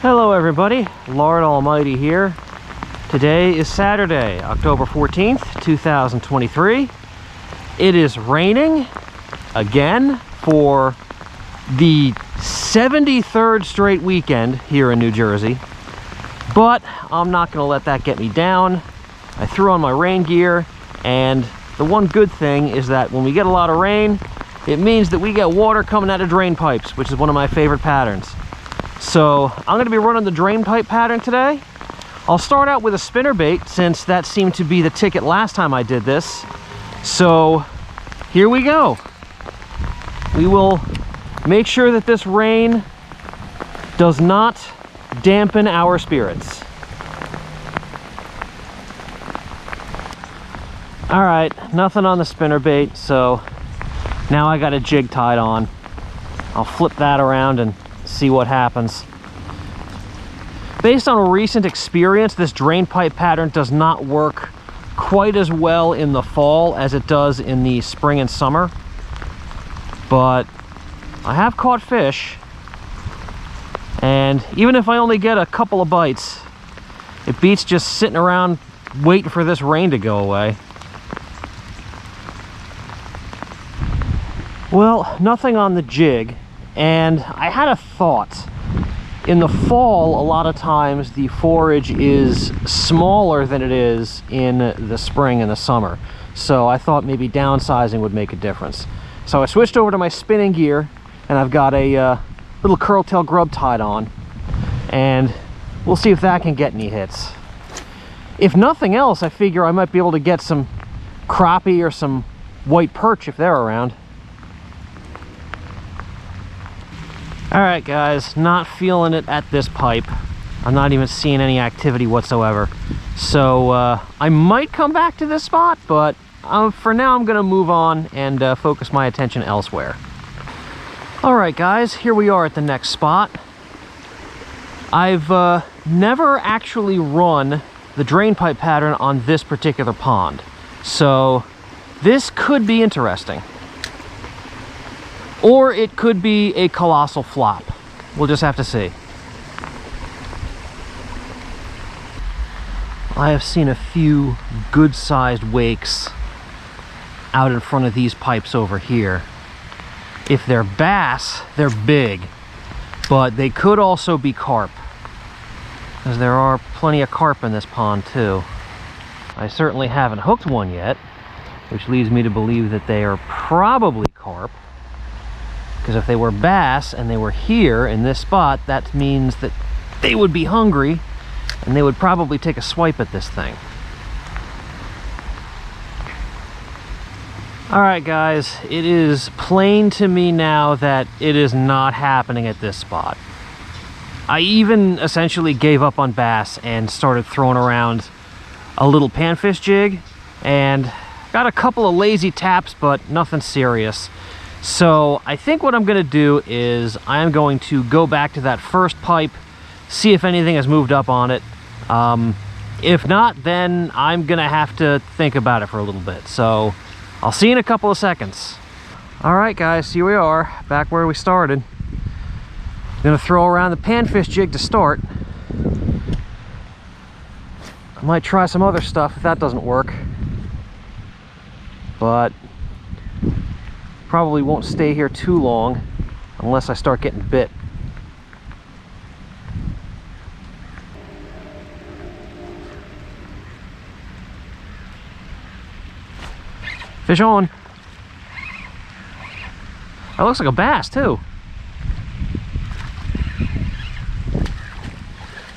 Hello everybody, Lord Almighty here. Today is Saturday, October 14th, 2023. It is raining again for the 73rd straight weekend here in New Jersey. But I'm not going to let that get me down. I threw on my rain gear, and the one good thing is that when we get a lot of rain, it means that we get water coming out of drain pipes, which is one of my favorite patterns. So I'm going to be running the drain pipe pattern today. I'll start out with a spinnerbait since that seemed to be the ticket last time I did this. So here we go. We will make sure that this rain does not dampen our spirits. All right, nothing on the spinnerbait, so now I got a jig tied on. I'll flip that around and see what happens. Based on a recent experience, this drain pipe pattern does not work quite as well in the fall as it does in the spring and summer, but I have caught fish, and even if I only get a couple of bites, it beats just sitting around waiting for this rain to go away. Well, nothing on the jig, and I had a thought. In the fall, a lot of times the forage is smaller than it is in the spring and the summer. So I thought maybe downsizing would make a difference. So I switched over to my spinning gear, and I've got a little curltail grub tied on, and we'll see if that can get any hits. If nothing else, I figure I might be able to get some crappie or some white perch if they're around. All right, guys, not feeling it at this pipe. I'm not even seeing any activity whatsoever. So I might come back to this spot, but for now I'm gonna move on and focus my attention elsewhere. All right, guys, here we are at the next spot. I've never actually run the drain pipe pattern on this particular pond. So this could be interesting. Or it could be a colossal flop. We'll just have to see. I have seen a few good-sized wakes out in front of these pipes over here. If they're bass, they're big, but they could also be carp, because there are plenty of carp in this pond too. I certainly haven't hooked one yet, which leads me to believe that they are probably carp. Because if they were bass and they were here in this spot, that means that they would be hungry and they would probably take a swipe at this thing. All right, guys, it is plain to me now that it is not happening at this spot. I even essentially gave up on bass and started throwing around a little panfish jig and got a couple of lazy taps, but nothing serious. So I think what I'm going to do is I'm going to go back to that first pipe, see if anything has moved up on it. If not, then I'm going to have to think about it for a little bit. So I'll see you in a couple of seconds. All right, guys, here we are, back where we started. I'm going to throw around the panfish jig to start. I might try some other stuff if that doesn't work. But probably won't stay here too long unless I start getting bit. Fish on. That looks like a bass too.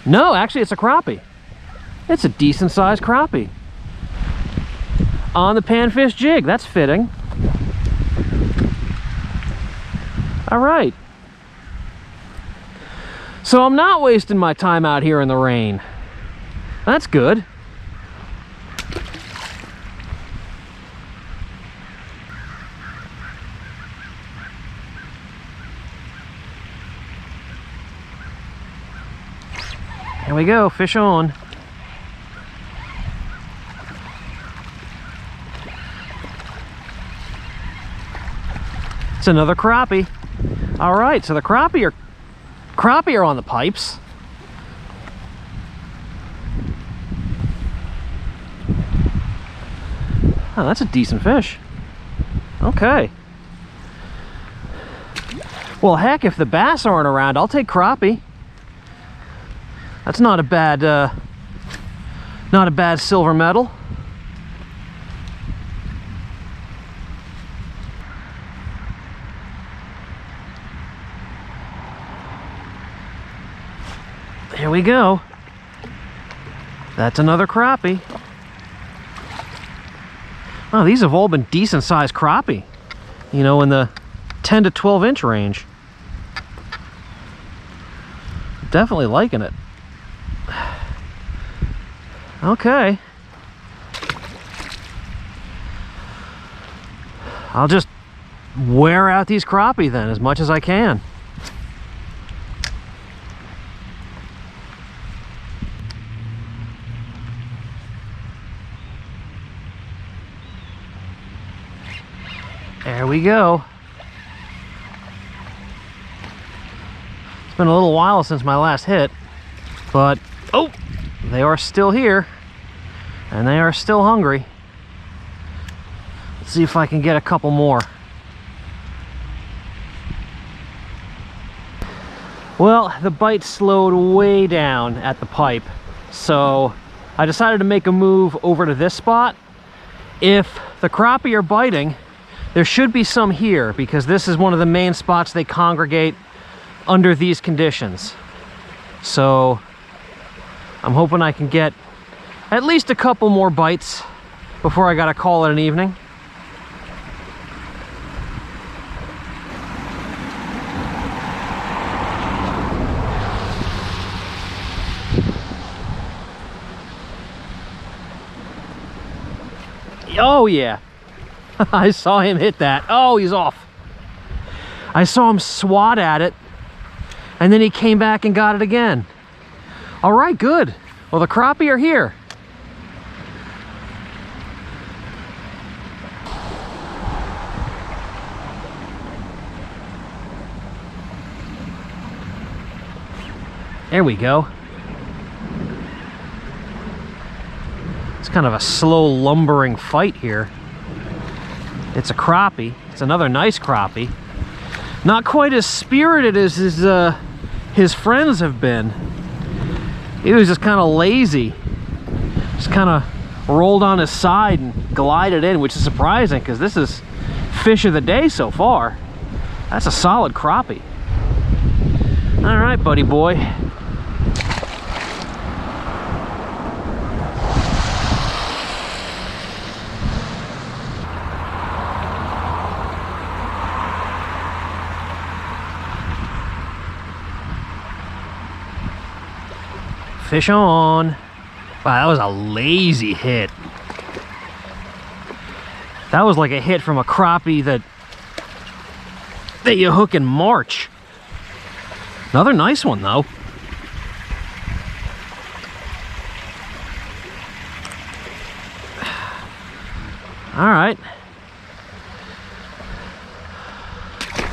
No, actually it's a crappie. It's a decent sized crappie. On the panfish jig, that's fitting. All right. So I'm not wasting my time out here in the rain. That's good. Here we go, fish on. It's another crappie. All right, so the crappie are on the pipes. Oh, that's a decent fish. Okay. Well, heck, if the bass aren't around, I'll take crappie. That's not a bad silver medal. Here we go. That's another crappie. Oh, these have all been decent sized crappie. You know, in the 10 to 12 inch range. Definitely liking it. Okay. I'll just wear out these crappie then as much as I can. There we go. It's been a little while since my last hit, but oh, they are still here and they are still hungry. Let's see if I can get a couple more. Well, the bite slowed way down at the pipe, so I decided to make a move over to this spot. If the crappie are biting, there should be some here because this is one of the main spots they congregate under these conditions. So I'm hoping I can get at least a couple more bites before I gotta call it an evening. Oh yeah. I saw him hit that. Oh, he's off. I saw him swat at it, and then he came back and got it again. All right, good. Well, the crappie are here. There we go. It's kind of a slow, lumbering fight here. It's a crappie. It's another nice crappie. Not quite as spirited as his friends have been. He was just kind of lazy. Just kind of rolled on his side and glided in, which is surprising because this is fish of the day so far. That's a solid crappie. All right, buddy boy. Fish on. Wow, that was a lazy hit. That was like a hit from a crappie that you hook in March. Another nice one though. All right.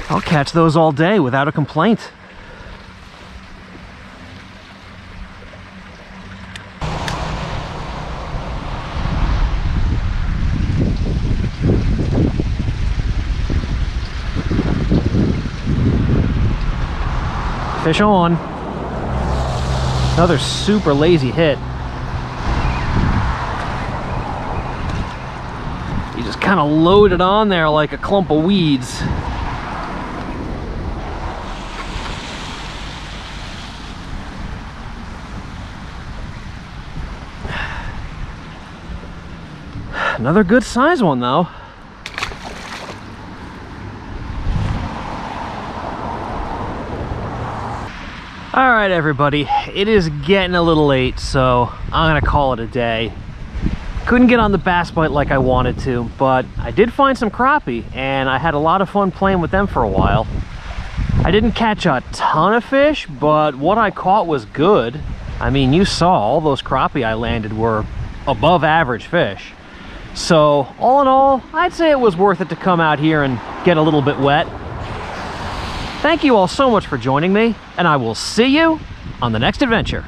I'll catch those all day without a complaint. Fish on. Another super lazy hit. You just kind of load it on there like a clump of weeds. Another good size one though. All right, everybody, it is getting a little late, so I'm gonna call it a day. Couldn't get on the bass bite like I wanted to, but I did find some crappie, and I had a lot of fun playing with them for a while. I didn't catch a ton of fish, but what I caught was good. I mean, you saw all those crappie I landed were above average fish. So all in all, I'd say it was worth it to come out here and get a little bit wet. Thank you all so much for joining me, and I will see you on the next adventure.